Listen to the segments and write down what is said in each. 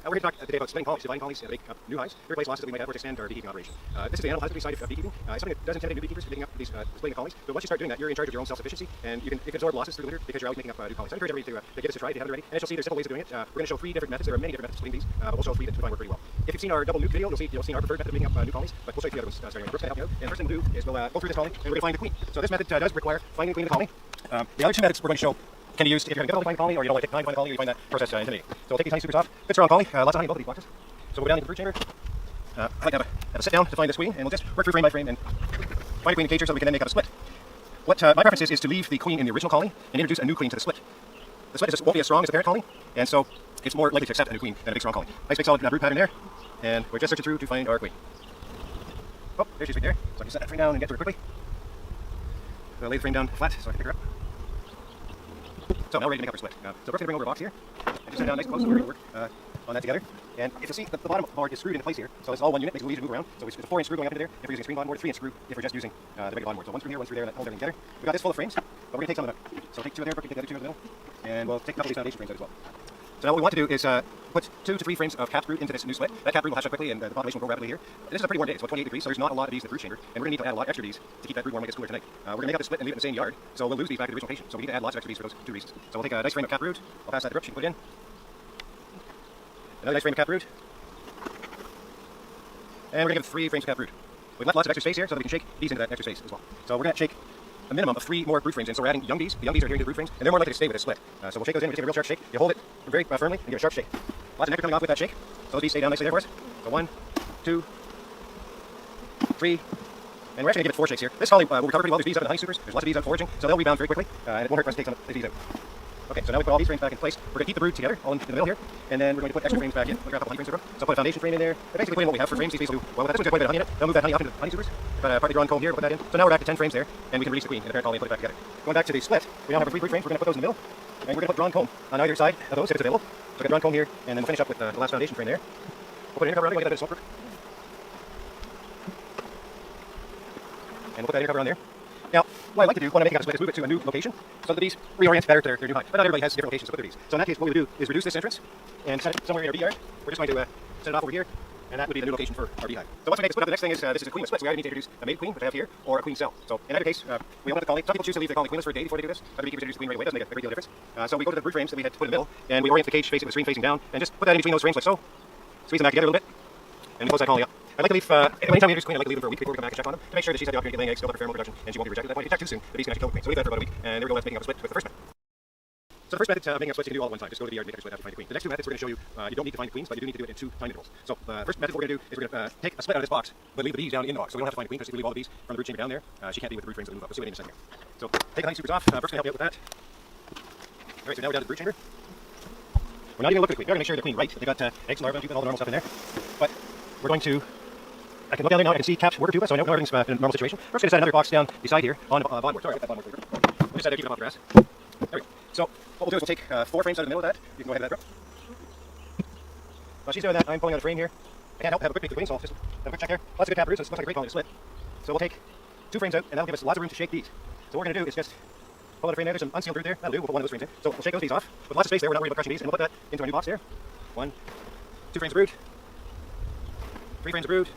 We're here to talk today about splitting colonies, dividing colonies to make up new hives, to replace losses that we might have or to expand our beekeeping operation. This is the animal husbandry side of beekeeping. It's something that does intimidate new beekeepers picking up these splitting colonies. But once you start doing that, you're in charge of your own self-sufficiency, and you can absorb losses through the winter because you're always making up new colonies. So I encourage everybody to give this a try if you haven't already. And as you'll see, there's simple ways of doing it. We're going to show 3 different methods. There are many different methods of splitting these, but we'll show 3 that we find work pretty well. If you've seen our double nuke video, you'll see our preferred method of making up new colonies, but we'll show you 3 other ones starting right. First thing to help you out, and first thing we'll do is we'll go through this colony and we're going to find the queen. So this method does require finding the queen of the colony. The other 2 methods we're going to show can be used if you're having difficulty finding the colony, or you don't want to take time to find the colony, or you find that process intimidating. So we'll take these honey supers off. Good strong colony, lots of honey in both of these boxes. So we'll go down into the brood chamber. I like to have a sit down to find this queen, and we'll just work through frame by frame and find a queen in the cage here so we can then make up a split. What my preference is to leave the queen in the original colony and introduce a new queen to the split. The split just won't be as strong as the parent colony, and so it's more likely to accept a new queen than a big strong colony. Nice big solid brood pattern there, and we're just searching through to find our queen. Oh, there she's right there, so I can set that frame down and get to her quickly. So I'll lay the frame down flat so I can pick her up. So now we're ready to make up our split. So first I'm going to bring over a box here, and just set it down nice and close so we're ready to work on that together. And if you'll see, the bottom board is screwed into place here, so it's all one unit, makes it easy to move around. So it's a 4-inch screw going up into there if we're using a screen bond board, a 3-inch screw if we're just using the regular bond board. So 1 screw here, 1 screw there, and that holds everything together. We've got this full of frames, but we're going to take some of them out. So we'll take 2 of there, take the other 2 of the middle, and we'll take a couple of these foundation frames out as well. So now what we want to do is put 2 to 3 frames of capped brood into this new split. That capped brood will hatch up quickly and the population will grow rapidly here. This is a pretty warm day, it's about 28 degrees, so there's not a lot of bees in the brood chamber, and we're going to need to add a lot extra bees to keep that brood warm when it gets cooler tonight. We're going to make up the split and leave it in the same yard, so we'll lose these back to the original location. So we need to add lots of extra bees for those 2 reasons. So we'll take a nice frame of capped brood, I'll pass that to Brooke, she can put it in. Another nice frame of capped brood. And we're going to give 3 frames of capped brood. We've left lots of extra space here so that we can shake bees into that extra space as well. So we're going to shake a minimum of 3 more brood frames in. So we're adding young bees. The young bees are here into the brood frames, and they're more likely to stay with a split. So we'll shake those in, we take a real sharp shake. You hold it very firmly and give it a sharp shake. Lots of nectar coming off with that shake. So those bees stay down nicely there for us. So 1, 2, 3. And we're actually going to give it 4 shakes here. This colony will recover pretty well. There's bees up in the honey supers. There's lots of bees out foraging, so they'll rebound very quickly, and it won't hurt for us to take some of these bees out. Okay, so now we put all these frames back in place. We're going to keep the brood together, all in the middle here, and then we're going to put extra frames back in. We'll grab a couple honey frames in. So put a foundation frame in there. And basically put in what we have for frames. These bees will do well with that. This one's got quite a bit of honey in it. They'll move that honey up into the honey supers. Got a partly drawn comb here, we'll put that in. So now we're back to 10 frames there, and we can release the queen in the parent colony and put it back together. Going back to the split, we now have our 3 brood frames. We're going to put those in the middle, and we're going to put drawn comb on either side of those if it's available. So we've got drawn comb here, and then we'll finish up with the last foundation frame there. We'll put an ear cover on there, we'll get that bit of smoke. And we'll put that ear cover on there. Now, what I like to do when I make a split is move it to a new location so that the bees reorient better to their new hive. But not everybody has different locations to put their bees. So in that case, what we would do is reduce this entrance and set it somewhere in our bee yard. We're just going to set it off over here, and that would be the new location for our beehive. So once we make a split up, the next thing is this is a queen of splits. We either need to introduce a mated queen, which I have here, or a queen cell. So in either case, we open up the colony. Some people choose to leave the colony queenless for a day before they do this. Other beekeepers introduce the queen right away. It doesn't make a great deal of difference. So we go to the brood frames that we had to put in the middle, and we orient the cage facing the screen facing down, and just put that in between those frames like so. Squeeze them back together a little bit, and close that colony up. I like to leave, anytime we introduce a queen, I like to leave them for a week before we come back and check on them to make sure that she's had the opportunity to get laying eggs, build up her pheromone production, and she won't be rejected at that point. If you check too soon, the bees can actually kill the queen. So leave that for about a week, and there we go, that's making up a split with the first method. So the first method, making up splits, you can do all at one time. Just go to the yard and make a split after you find the queen. The next 2 methods we're going to show you, you don't need to find the queens, but you do need to do it in 2 time intervals. So the first method we're going to do is we're going to take a split out of this box, but leave the bees down in the box. So we don't have to find the queen, because if we leave all the bees from the brood chamber down there, she can't be with the brood frames that move up. We'll see what I need in a second here. So take the honey supers off. First going to help you out with that. Alright, so now we're down to the brood chamber. We're not even going to look at the queen. We're going to make sure they're queen right. They've got eggs, larvae, and all the normal stuff in there. But we're going to I can look down there now, I can see capped worker pupa, so I know everything's in a normal situation. We're just going to set another box down beside here on the bond board. Sorry, I got that bond board. We'll just set it, keep it off the grass. There we go. So what we'll do is we'll take 4 frames out of the middle of that. You can go ahead and that, Brooke. While she's doing that, I'm pulling out a frame here. I can't help have a quick peek at the queen, so I'll just have a quick check there. Lots of good capped brood, so it looks like a great colony to split. So we'll take 2 frames out, and that'll give us lots of room to shake these. So what we're going to do is just pull out a frame there. There's some unsealed brood there. That'll do. We'll put one of those frames in. So we'll shake those bees off. With lots of space there, we're not worried about crushing these, and we'll put that into our new box there. 1, 2 frames of brood. 3 frames of brood.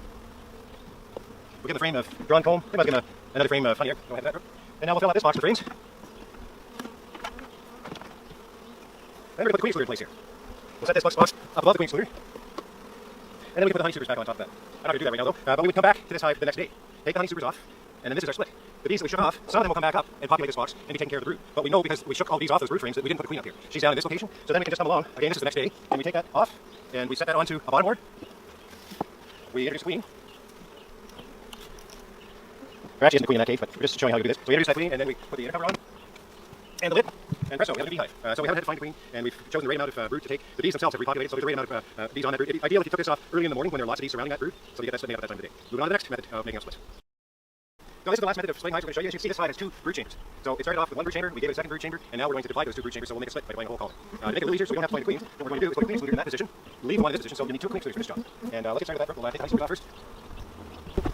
We'll give the frame of drawn comb. We must give another frame of honey here. Go ahead with that. And now we'll fill out this box with frames. Then we're going to put the queen excluder in place here. We'll set this box up above the queen excluder. And then we can put the honey supers back on top of that. I'm not going to do that right now though. But we would come back to this hive the next day. Take the honey supers off. And then this is our split. The bees that we shook off, some of them will come back up and populate this box and be taking care of the brood. But we know because we shook all these off those brood frames that we didn't put the queen up here. She's down in this location. So then we can just come along. Again, this is the next day. And we take that off. And we set that onto a bottom board. We introduce the queen. There actually isn't a queen in that cage, but we're just showing how we do this. So we introduce that queen, and then we put the inner cover on, and the lid, and presto, we have a beehive. So we haven't had to find a queen, and we've chosen the right amount of brood to take. The bees themselves have repopulated, so there's the right amount of bees on that brood. It'd be ideal if you took this off early in the morning when there are lots of bees surrounding that brood, so you get that split made up at that time of the day. Moving on to the next method of making up splits. So this is the last method of splitting hives we're going to show you. As you can see, this hive has 2 brood chambers. So it started off with 1 brood chamber, we gave it a second brood chamber, and now we're going to divide those 2 brood chambers, so we'll make a split by dividing the whole colony. To make it a little easier so we don't have to find the queens, what we're going to do is put a queen excluder in that position, leave one in this position, so you need 2 queen excluders for this job. And let's get started with that. We'll take the honey supers off first.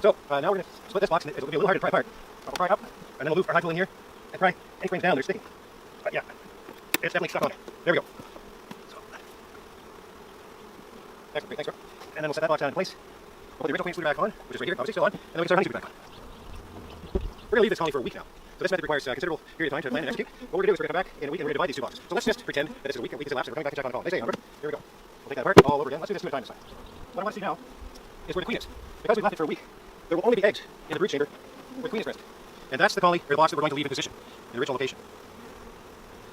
So now we're going to split this box, and it'll be a little hard to pry apart. We'll pry up, and then we'll move our hive tool in here, and pry any frames down, they're sticking. But yeah, it's definitely stuck on there. There we go. So, Excellent, great, thanks, bro. And then we'll set that box down in place. We'll put the original queen excluder back on, which is right here, obviously still on, and then we can start honey super back on. We're going to leave this colony for a week now. So this method requires a considerable period of time to plan and execute. What we're going to do is we're going to come back in a week and we're going to divide these two boxes. So let's just pretend that this is a week has elapsed and we're coming back to check on the colony. Nice day, Amber. Here we go. We'll take that apart all over again. Let's do this 2 at a time this time. What I want to see now is where the queen is. Because we've left it for a week, there will only be eggs in the brood chamber where the queen is present. And that's the colony, or the box that we're going to leave in position, in the original location.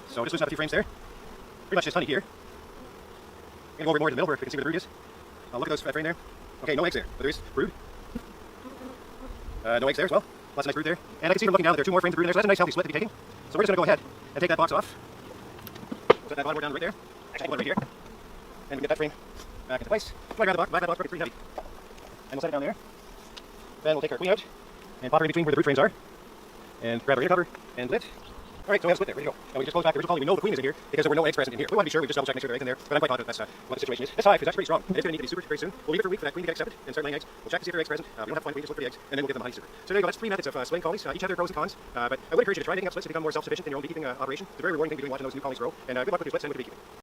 So just loosen up a few frames there. Pretty much just honey here. I'm going to go over more to the middle where we can see where the brood is. Look at that frame there. Okay, no eggs there, but there is brood. No eggs there as well. Lots of nice brood there. And I can see from looking down that there are 2 more frames of brood in there, so that's a nice healthy split to be taking. So we're just going to go ahead and take that box off. Set that bottom board down right there. Actually, put it right here. And we get that frame back into place. We'll grab that box, it's pretty heavy. And we'll set it down there. Then we'll take our queen out and pop her in between where the brood frames are. And grab our inner cover and lid. Alright, so we have a split there, ready to go. And we just close back the original colony. We know the queen is in here because there were no eggs present in here. We want to be sure, we just double check, make sure there are eggs in there. But I'm quite confident that's what the situation is. This hive is actually pretty strong. And it's going to need to be super very soon. We'll leave it for a week for that queen to get accepted and start laying eggs. We'll check to see if there are eggs present. We don't have to find queen, just look for the eggs. And then we'll give them a honey super. So there you go, that's 3 methods of slaying colonies. Each have their pros and cons. But I would encourage you to try taking up splits to become more self-sufficient in your own beekeeping operation. It's a very rewarding thing to be doing watching those new colonies grow. And good luck with your splits and with your beekeeping.